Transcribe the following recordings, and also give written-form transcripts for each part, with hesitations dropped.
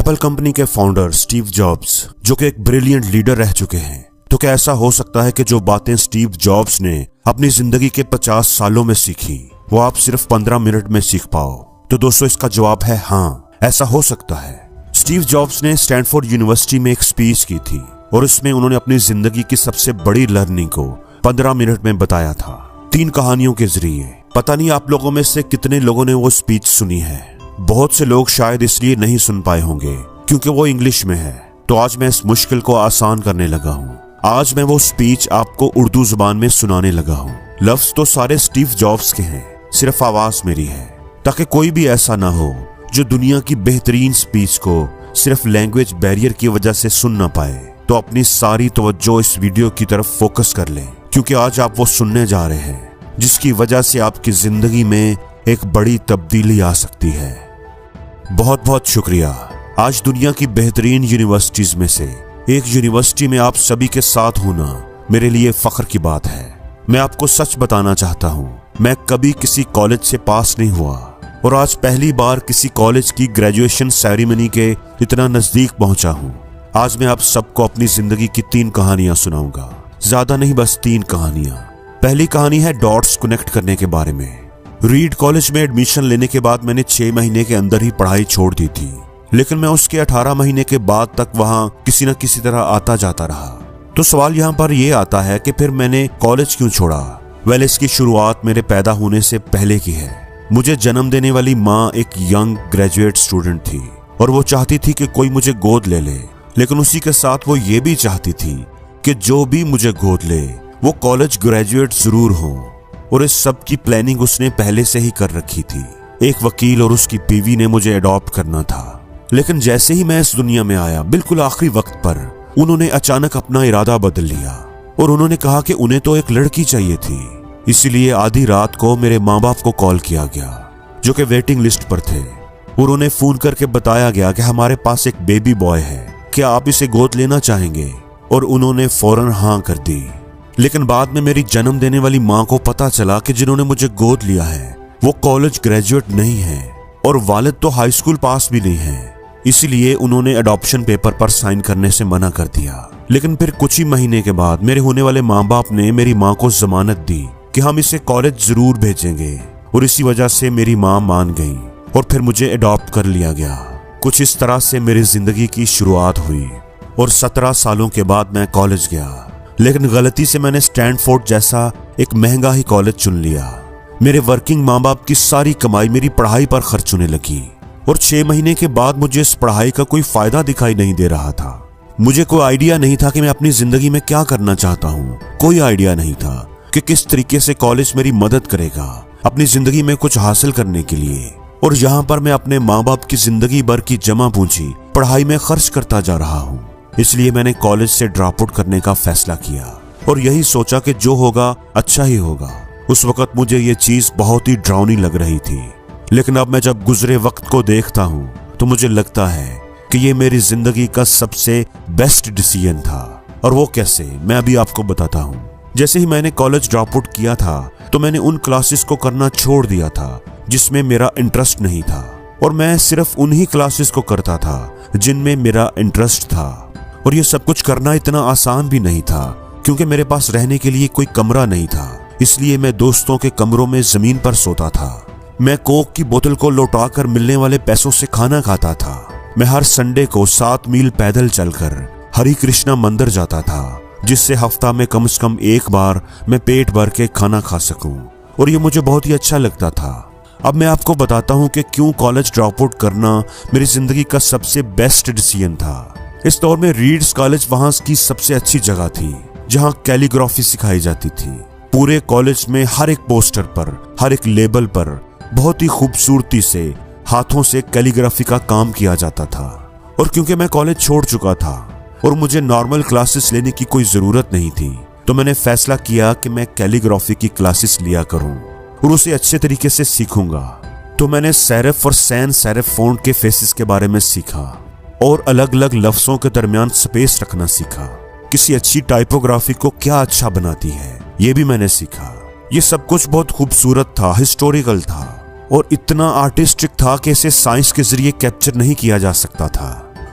Apple company के founder Steve jobs, जो कि एक ब्रिलियंट लीडर रह चुके हैं, तो क्या ऐसा हो सकता है कि जो बातें स्टीव जॉब्स ने अपनी जिंदगी के 50 सालों में सीखी वो आप सिर्फ 15 मिनट में सीख पाओ? तो दोस्तों, इसका जवाब है हाँ, ऐसा हो सकता है। स्टीव जॉब्स ने स्टैनफोर्ड यूनिवर्सिटी में एक स्पीच की थी और उसमें उन्होंने अपनी जिंदगी की सबसे बड़ी लर्निंग को 15 मिनट में बताया था, 3 कहानियों के जरिए। पता नहीं आप लोगों में से कितने लोगों ने वो स्पीच सुनी है। बहुत से लोग शायद इसलिए नहीं सुन पाए होंगे क्योंकि वो इंग्लिश में है। तो आज मैं इस मुश्किल को आसान करने लगा हूँ। आज मैं वो स्पीच आपको उर्दू जुबान में सुनाने लगा हूँ। लफ्ज तो सारे स्टीव जॉब्स के हैं, सिर्फ आवाज मेरी है, ताकि कोई भी ऐसा ना हो जो दुनिया की बेहतरीन स्पीच को सिर्फ लैंग्वेज बैरियर की वजह से सुन ना पाए। तो अपनी सारी तवज्जो इस वीडियो की तरफ फोकस कर लें, क्योंकि आज आप वो सुनने जा रहे हैं जिसकी वजह से आपकी जिंदगी में एक बड़ी तब्दीली आ सकती है। बहुत बहुत शुक्रिया। आज दुनिया की बेहतरीन यूनिवर्सिटीज में से एक यूनिवर्सिटी में आप सभी के साथ होना मेरे लिए फख्र की बात है। मैं आपको सच बताना चाहता हूँ, मैं कभी किसी कॉलेज से पास नहीं हुआ और आज पहली बार किसी कॉलेज की ग्रेजुएशन सेरेमनी के इतना नजदीक पहुंचा हूँ। आज मैं आप सबको अपनी जिंदगी की 3 कहानियां सुनाऊंगा, ज्यादा नहीं, बस 3 कहानियां। पहली कहानी है डॉट्स कनेक्ट करने के बारे में। रीड कॉलेज में एडमिशन लेने के बाद मैंने 6 महीने के अंदर ही पढ़ाई छोड़ दी थी, लेकिन मैं उसके 18 महीने के बाद तक वहां किसी न किसी तरह आता जाता रहा। तो सवाल यहाँ पर यह आता है कि फिर मैंने कॉलेज क्यों छोड़ा? वेल, इसकी शुरुआत मेरे पैदा होने से पहले की है। मुझे जन्म देने वाली माँ एक यंग ग्रेजुएट स्टूडेंट थी और वो चाहती थी कि कोई मुझे गोद ले ले, लेकिन उसी के साथ वो ये भी चाहती थी कि जो भी मुझे गोद ले वो कॉलेज ग्रेजुएट जरूर हो। और इस सब की प्लानिंग उसने पहले से ही कर रखी थी। एक वकील और उसकी बीवी ने मुझे अडॉप्ट करना था, लेकिन जैसे ही मैं इस दुनिया में आया, बिल्कुल आखिरी वक्त पर उन्होंने अचानक अपना इरादा बदल लिया और उन्होंने कहा कि उन्हें तो एक लड़की चाहिए थी। इसीलिए आधी रात को मेरे माँ बाप को कॉल किया गया, जो कि वेटिंग लिस्ट पर थे, और उन्हें फोन करके बताया गया कि हमारे पास एक बेबी बॉय है, क्या आप इसे गोद लेना चाहेंगे? और उन्होंने फौरन हाँ कर दी। लेकिन बाद में मेरी जन्म देने वाली माँ को पता चला कि जिन्होंने मुझे गोद लिया है वो कॉलेज ग्रेजुएट नहीं है और वालिद तो हाई स्कूल पास भी नहीं है। इसीलिए उन्होंने अडॉप्शन पेपर पर साइन करने से मना कर दिया। लेकिन फिर कुछ ही महीने के बाद मेरे होने वाले माँ बाप ने मेरी माँ को जमानत दी कि हम इसे कॉलेज जरूर भेजेंगे, और इसी वजह से मेरी माँ मान गई और फिर मुझे अडॉप्ट कर लिया गया। कुछ इस तरह से मेरी जिंदगी की शुरुआत हुई और 17 सालों के बाद मैं कॉलेज गया। लेकिन गलती से मैंने स्टैनफोर्ड जैसा एक महंगा ही कॉलेज चुन लिया। मेरे वर्किंग माँ बाप की सारी कमाई मेरी पढ़ाई पर खर्च होने लगी और 6 महीने के बाद मुझे इस पढ़ाई का कोई फायदा दिखाई नहीं दे रहा था। मुझे कोई आइडिया नहीं था कि मैं अपनी जिंदगी में क्या करना चाहता हूँ। कोई आइडिया नहीं था कि किस तरीके से कॉलेज मेरी मदद करेगा अपनी जिंदगी में कुछ हासिल करने के लिए। और यहाँ पर मैं अपने माँ बाप की जिंदगी भर की जमा पूंजी पढ़ाई में खर्च करता जा रहा हूँ। इसलिए मैंने कॉलेज से ड्रॉप आउट करने का फैसला किया और यही सोचा कि जो होगा अच्छा ही होगा। उस वक्त मुझे ये चीज बहुत ही डरावनी लग रही थी, लेकिन अब मैं जब गुजरे वक्त को देखता हूँ तो मुझे लगता है कि ये मेरी जिंदगी का सबसे बेस्ट डिसीजन था। और वो कैसे, मैं अभी आपको बताता हूँ। जैसे ही मैंने कॉलेज ड्रॉप आउट किया था तो मैंने उन क्लासेस को करना छोड़ दिया था जिसमें मेरा इंटरेस्ट नहीं था, और मैं सिर्फ उन्हीं क्लासेस को करता था जिनमें मेरा इंटरेस्ट था। और ये सब कुछ करना इतना आसान भी नहीं था, क्योंकि मेरे पास रहने के लिए कोई कमरा नहीं था। इसलिए मैं दोस्तों के कमरों में जमीन पर सोता था। मैं कोक की बोतल को लौटाकर मिलने वाले पैसों से खाना खाता था। मैं हर संडे को 7 मील पैदल चलकर हरि कृष्णा मंदिर जाता था, जिससे हफ्ता में कम से कम एक बार मैं पेट भर के खाना खा सकूं, और ये मुझे बहुत ही अच्छा लगता था। अब मैं आपको बताता हूँ कि क्यों कॉलेज ड्रॉप आउट करना मेरी जिंदगी का सबसे बेस्ट डिसीजन था। इस दौर में रीड्स कॉलेज वहां की सबसे अच्छी जगह थी, जहां कैलीग्राफी सिखाई जाती थी। पूरे कॉलेज में हर एक पोस्टर पर, हर एक लेबल पर बहुत ही खूबसूरती से हाथों से कैलीग्राफी का काम किया जाता था। और क्योंकि मैं कॉलेज छोड़ चुका था और मुझे नॉर्मल क्लासेस लेने की कोई जरूरत नहीं थी, तो मैंने फैसला किया कि मैं कैलीग्राफी की क्लासेस लिया करूं और उसे अच्छे तरीके से सीखूंगा। तो मैंने सेरिफ और सैन सेरिफ फॉन्ट के फेसेस के बारे में सीखा और अलग अलग लफ्जों के दरमियान स्पेस रखना सीखा। किसी अच्छी टाइपोग्राफी को क्या अच्छा बनाती है ये भी मैंने सीखा। ये सब कुछ बहुत खूबसूरत था, हिस्टोरिकल था और इतना आर्टिस्टिक था कि इसे साइंस के जरिए कैप्चर नहीं किया जा सकता था।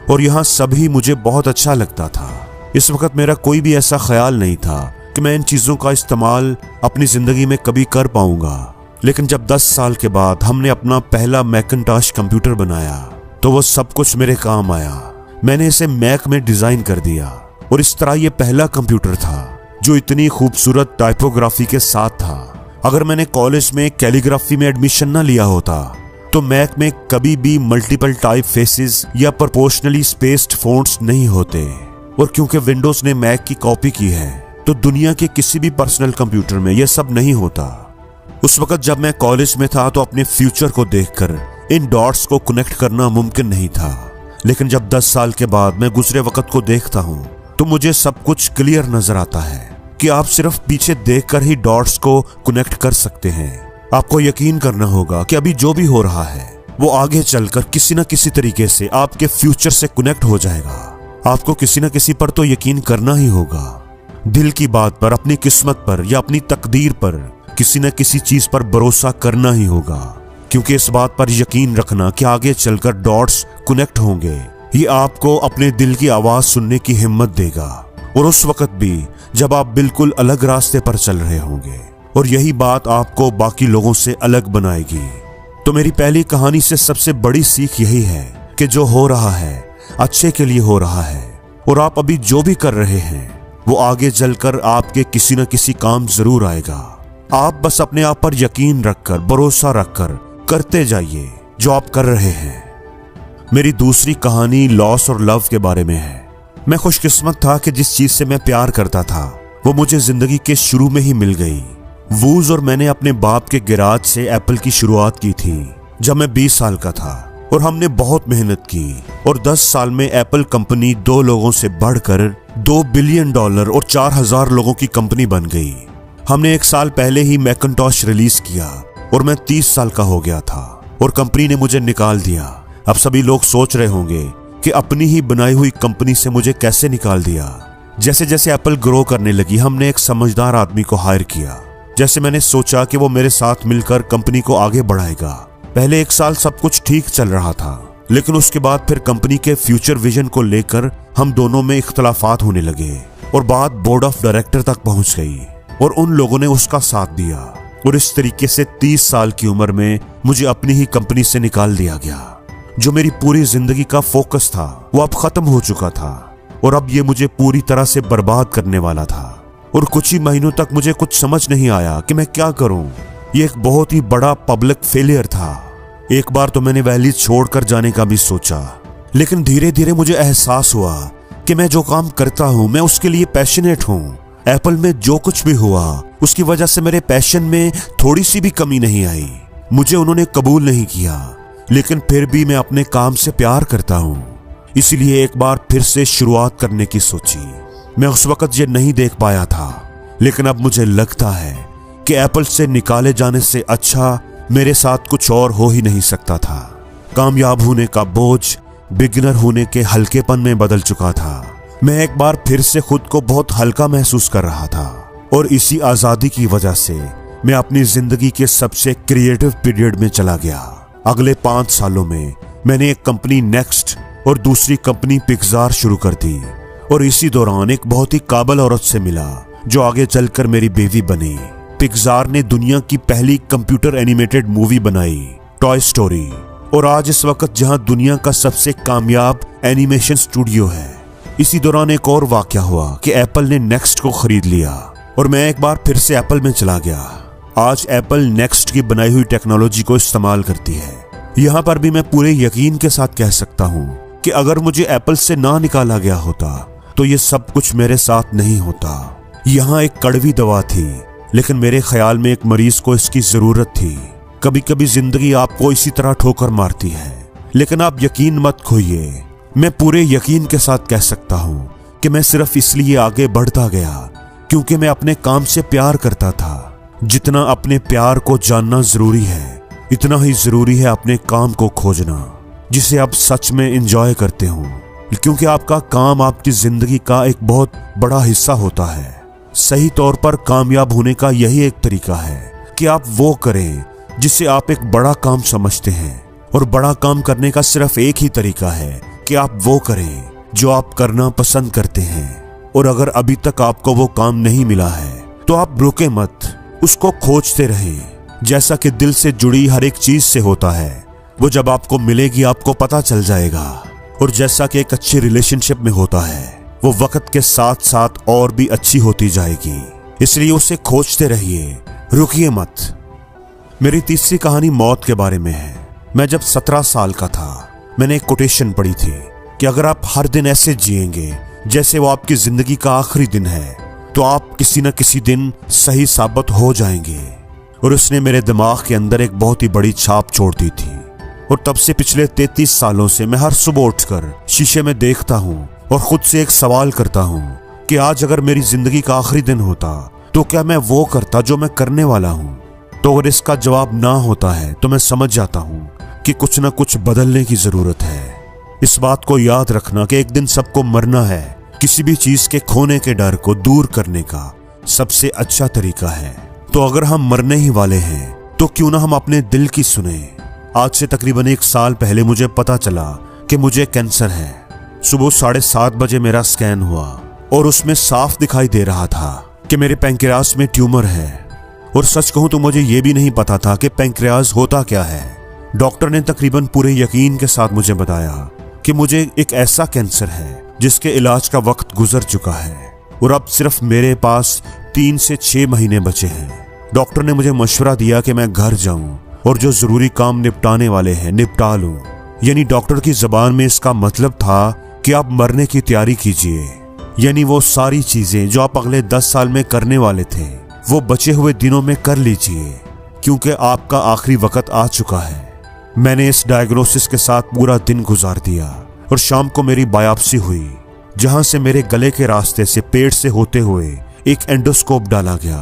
और यहाँ सभी मुझे बहुत अच्छा लगता था। इस वक्त मेरा कोई भी ऐसा ख्याल नहीं था कि मैं इन चीज़ों का इस्तेमाल अपनी ज़िंदगी में कभी कर पाऊंगा। लेकिन जब 10 साल के बाद हमने अपना पहला मैकिन्टॉश कंप्यूटर बनाया तो वो सब कुछ मेरे काम आया। मैंने इसे मैक में डिज़ाइन कर दिया और इस तरह ये पहला कंप्यूटर था जो इतनी खूबसूरत टाइपोग्राफी के साथ था। अगर मैंने कॉलेज में कैलीग्राफी में एडमिशन ना लिया होता तो मैक में कभी भी मल्टीपल टाइप फेसेस या प्रोपोर्शनली स्पेस्ड फ़ॉन्ट्स नहीं होते। और क्योंकि विंडोज ने मैक की कॉपी की है तो दुनिया के किसी भी पर्सनल कंप्यूटर में यह सब नहीं होता। उस वक्त जब मैं कॉलेज में था तो अपने फ्यूचर को देखकर इन डॉट्स को कनेक्ट करना मुमकिन नहीं था। लेकिन जब 10 साल के बाद मैं गुजरे वक्त को देखता हूँ तो मुझे सब कुछ क्लियर नजर आता है कि आप सिर्फ पीछे देखकर ही डॉट्स को कनेक्ट कर सकते हैं। आपको यकीन करना होगा कि अभी जो भी हो रहा है वो आगे चलकर किसी न किसी तरीके से आपके फ्यूचर से कनेक्ट हो जाएगा। आपको किसी न किसी पर तो यकीन करना ही होगा। दिल की बात पर, अपनी किस्मत पर या अपनी तकदीर पर किसी न किसी चीज पर भरोसा करना ही होगा, क्योंकि इस बात पर यकीन रखना कि आगे चलकर डॉट्स कनेक्ट होंगे ही आपको अपने दिल की आवाज सुनने की हिम्मत देगा। और उस वक्त भी जब आप बिल्कुल अलग रास्ते पर चल रहे होंगे, और यही बात आपको बाकी लोगों से अलग बनाएगी। तो मेरी पहली कहानी से सबसे बड़ी सीख यही है कि जो हो रहा है अच्छे के लिए हो रहा है, और आप अभी जो भी कर रहे हैं वो आगे चलकर आपके किसी न किसी काम जरूर आएगा। आप बस अपने आप पर यकीन रखकर, भरोसा रखकर करते जाइए जो आप कर रहे हैं। मेरी दूसरी कहानी लॉस और लव के बारे में है। मैं खुशकिस्मत था कि जिस चीज से मैं प्यार करता था वो मुझे जिंदगी के शुरू में ही मिल गई। वूज और मैंने अपने बाप के गैराज से एप्पल की शुरुआत की थी जब मैं 20 साल का था, और हमने बहुत मेहनत की और 10 साल में एप्पल कंपनी 2 लोगों से बढ़कर $2 बिलियन और 4000 लोगों की कंपनी बन गई। हमने 1 साल पहले ही मैकिन्टॉश रिलीज किया और मैं 30 साल का हो गया था और कंपनी ने मुझे निकाल दिया। अब सभी लोग सोच रहे होंगे कि अपनी ही बनाई हुई कंपनी से मुझे कैसे निकाल दिया। जैसे जैसे एप्पल ग्रो करने लगी हमने एक समझदार आदमी को हायर किया। जैसे मैंने सोचा कि वो मेरे साथ मिलकर कंपनी को आगे बढ़ाएगा। पहले 1 साल सब कुछ ठीक चल रहा था, लेकिन उसके बाद फिर कंपनी के फ्यूचर विजन को लेकर हम दोनों में इख्तलाफात होने लगे और बात बोर्ड ऑफ डायरेक्टर तक पहुंच गई और उन लोगों ने उसका साथ दिया। और इस तरीके से 30 साल की उम्र में मुझे अपनी ही कंपनी से निकाल दिया गया। जो मेरी पूरी जिंदगी का फोकस था वो अब खत्म हो चुका था और अब ये मुझे पूरी तरह से बर्बाद करने वाला था। और कुछ ही महीनों तक मुझे कुछ समझ नहीं आया कि मैं क्या करूं। ये एक बहुत ही बड़ा पब्लिक फेलियर था। एक बार तो मैंने वैली छोड़कर जाने का भी सोचा, लेकिन धीरे धीरे मुझे एहसास हुआ कि मैं जो काम करता हूं मैं उसके लिए पैशनेट हूं। एप्पल में जो कुछ भी हुआ उसकी वजह से मेरे पैशन में थोड़ी सी भी कमी नहीं आई। मुझे उन्होंने कबूल नहीं किया, लेकिन फिर भी मैं अपने काम से प्यार करता हूं। इसलिए एक बार फिर से शुरुआत करने की सोची। मैं उस वक्त ये नहीं देख पाया था, लेकिन अब मुझे लगता है कि एप्पल से निकाले जाने से अच्छा मेरे साथ कुछ और हो ही नहीं सकता था। कामयाब होने का बोझ बिगिनर होने के हल्केपन में बदल चुका था। मैं एक बार फिर से खुद को बहुत हल्का महसूस कर रहा था और इसी आजादी की वजह से मैं अपनी जिंदगी के सबसे क्रिएटिव पीरियड में चला गया। अगले 5 सालों में मैंने एक कंपनी नेक्स्ट और दूसरी कंपनी पिक्सार शुरू कर दी और इसी दौरान एक बहुत ही काबिल औरत से मिला जो आगे चलकर मेरी बीवी बनी। पिक्सार ने दुनिया की पहली कंप्यूटर एनिमेटेड मूवी बनाई, टॉय स्टोरी। और आज इस वक्त जहां दुनिया का सबसे कामयाब एनिमेशन स्टूडियो है। इसी दौरान एक और वाकया हुआ कि एप्पल ने नेक्स्ट को खरीद लिया और मैं एक बार फिर से एप्पल में चला गया। आज एप्पल नेक्स्ट की बनाई हुई टेक्नोलॉजी को इस्तेमाल करती है। यहाँ पर भी मैं पूरे यकीन के साथ कह सकता हूँ कि अगर मुझे एप्पल से ना निकाला गया होता तो ये सब कुछ मेरे साथ नहीं होता। यहाँ एक कड़वी दवा थी, लेकिन मेरे ख्याल में एक मरीज को इसकी जरूरत थी। कभी कभी जिंदगी आपको इसी तरह ठोकर मारती है, लेकिन आप यकीन मत खोइए। मैं पूरे यकीन के साथ कह सकता हूँ कि मैं सिर्फ इसलिए आगे बढ़ता गया क्योंकि मैं अपने काम से प्यार करता था। जितना अपने प्यार को जानना जरूरी है, इतना ही जरूरी है अपने काम को खोजना जिसे आप सच में एंजॉय करते हो, क्योंकि आपका काम आपकी जिंदगी का एक बहुत बड़ा हिस्सा होता है। सही तौर पर कामयाब होने का यही एक तरीका है कि आप वो करें जिसे आप एक बड़ा काम समझते हैं, और बड़ा काम करने का सिर्फ एक ही तरीका है कि आप वो करें जो आप करना पसंद करते हैं। और अगर अभी तक आपको वो काम नहीं मिला है तो आप रुके मत, उसको खोजते रहें। जैसा कि दिल से जुड़ी हर एक चीज से होता है, वो जब आपको मिलेगी आपको पता चल जाएगा। और जैसा कि एक अच्छी रिलेशनशिप में होता है, वो वक्त के साथ साथ और भी अच्छी होती जाएगी। इसलिए उसे खोजते रहिए, रुकिए मत। मेरी तीसरी कहानी मौत के बारे में है। मैं जब 17 साल का था, मैंने एक कोटेशन पढ़ी थी कि अगर आप हर दिन ऐसे जिएंगे जैसे वो आपकी जिंदगी का आखिरी दिन है, तो आप किसी न किसी दिन सही साबित हो जाएंगे। और उसने मेरे दिमाग के अंदर एक बहुत ही बड़ी छाप छोड़ दी थी। और तब से पिछले 33 सालों से मैं हर सुबह उठकर शीशे में देखता हूँ और खुद से एक सवाल करता हूँ कि आज अगर मेरी जिंदगी का आखिरी दिन होता तो क्या मैं वो करता जो मैं करने वाला हूँ। तो अगर इसका जवाब ना होता है तो मैं समझ जाता हूँ कि कुछ ना कुछ बदलने की जरूरत है। इस बात को याद रखना कि एक दिन सबको मरना है। किसी भी चीज के खोने के डर को दूर करने का सबसे अच्छा तरीका है। तो अगर हम मरने ही वाले हैं तो क्यों ना हम अपने दिल की सुने। आज से तकरीबन 1 साल पहले मुझे पता चला कि मुझे कैंसर है। सुबह 7:30 बजे मेरा स्कैन हुआ और उसमें साफ दिखाई दे रहा था कि मेरे पैंक्रियास में ट्यूमर है। और सच कहूं तो मुझे यह भी नहीं पता था कि पैंक्रियास होता क्या है। डॉक्टर ने तकरीबन पूरे यकीन के साथ मुझे बताया कि मुझे एक ऐसा कैंसर है जिसके इलाज का वक्त गुजर चुका है और अब सिर्फ मेरे पास 3 से 6 महीने बचे हैं। डॉक्टर ने मुझे मशवरा दिया कि मैं घर जाऊं और जो जरूरी काम निपटाने वाले हैं निपटा लूं। यानी डॉक्टर की जबान में इसका मतलब था कि आप मरने की तैयारी कीजिए। यानी वो सारी चीजें जो आप अगले 10 साल में करने वाले थे वो बचे हुए दिनों में कर लीजिए, क्योंकि आपका आखिरी वक्त आ चुका है। मैंने इस डायग्नोसिस के साथ पूरा दिन गुजार दिया और शाम को मेरी बायोप्सी हुई, जहां से मेरे गले के रास्ते से पेट से होते हुए एक एंडोस्कोप डाला गया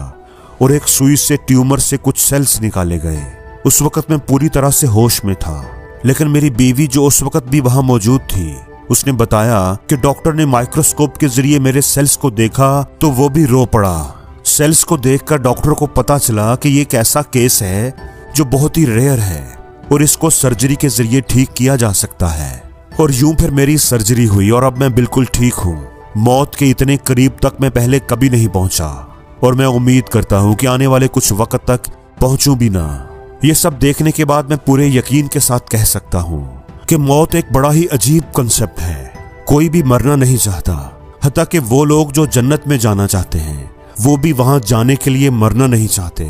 और एक सुई से ट्यूमर से कुछ सेल्स निकाले गए। उस वक्त मैं पूरी तरह से होश में था, लेकिन मेरी बीवी जो उस वक्त भी वहां मौजूद थी, उसने बताया कि डॉक्टर ने माइक्रोस्कोप के जरिए मेरे सेल्स को देखा तो वो भी रो पड़ा। सेल्स को देखकर डॉक्टर को पता चला कि ये एक ऐसा केस है जो बहुत ही रेयर है और इसको सर्जरी के जरिए ठीक किया जा सकता है। और यूं फिर मेरी सर्जरी हुई और अब मैं बिल्कुल ठीक हूँ। मौत के इतने करीब तक मैं पहले कभी नहीं पहुंचा और मैं उम्मीद करता हूँ कि आने वाले कुछ वक्त तक पहुंचूं भी ना। ये सब देखने के बाद मैं पूरे यकीन के साथ कह सकता हूँ कि मौत एक बड़ा ही अजीब कंसेप्ट है। कोई भी मरना नहीं चाहता, हत्ता कि वो लोग जो जन्नत में जाना चाहते हैं वो भी वहां जाने के लिए मरना नहीं चाहते।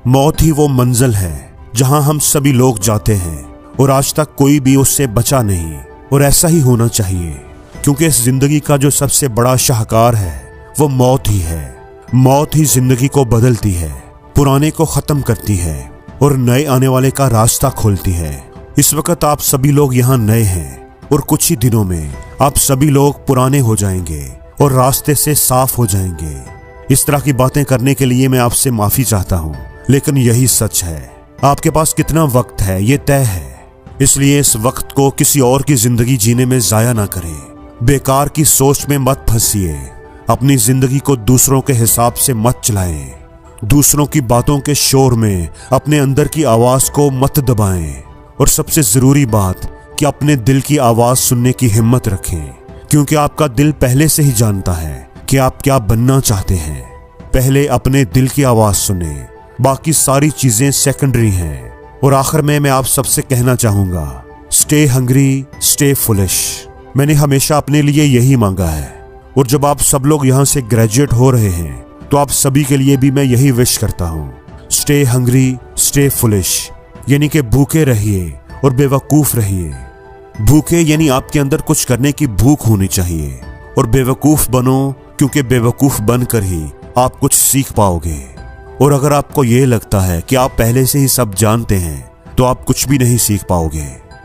मौत ही वो मंजिल है जहां हम सभी लोग जाते हैं और आज तक कोई भी उससे बचा नहीं। और ऐसा ही होना चाहिए, क्योंकि इस जिंदगी का जो सबसे बड़ा शाहकार है वो मौत ही है। मौत ही जिंदगी को बदलती है, पुराने को खत्म करती है और नए आने वाले का रास्ता खोलती है। इस वक्त आप सभी लोग यहाँ नए हैं और कुछ ही दिनों में आप सभी लोग पुराने हो जाएंगे और रास्ते से साफ हो जाएंगे। इस तरह की बातें करने के लिए मैं आपसे माफी चाहता हूँ, लेकिन यही सच है। आपके पास कितना वक्त है ये तय है, इसलिए इस वक्त को किसी और की जिंदगी जीने में जाया ना करें। बेकार की सोच में मत फंसिए। अपनी जिंदगी को दूसरों के हिसाब से मत चलाएं। दूसरों की बातों के शोर में अपने अंदर की आवाज को मत दबाएं। और सबसे जरूरी बात कि अपने दिल की आवाज सुनने की हिम्मत रखें, क्योंकि आपका दिल पहले से ही जानता है कि आप क्या बनना चाहते हैं। पहले अपने दिल की आवाज सुने, बाकी सारी चीजें सेकेंडरी हैं। और आखिर में मैं आप सबसे कहना चाहूंगा, स्टे हंग्री, स्टे फुलिश। मैंने हमेशा अपने लिए यही मांगा है और जब आप सब लोग यहाँ से ग्रेजुएट हो रहे हैं तो आप सभी के लिए भी मैं यही विश करता हूँ। स्टे हंग्री, स्टे फुलिश, यानी कि भूखे रहिए और बेवकूफ रहिए। भूखे यानी आपके अंदर कुछ करने की भूख होनी चाहिए, और बेवकूफ बनो, क्योंकि बेवकूफ बनकर ही आप कुछ सीख पाओगे। और अगर आपको ये लगता है कि आप पहले से ही सब जानते हैं तो आप कुछ भी नहीं सीख पाओगे।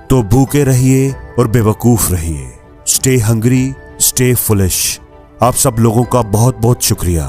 तो भूखे रहिए और बेवकूफ रहिए। Stay hungry, stay foolish. आप सब लोगों का बहुत बहुत शुक्रिया।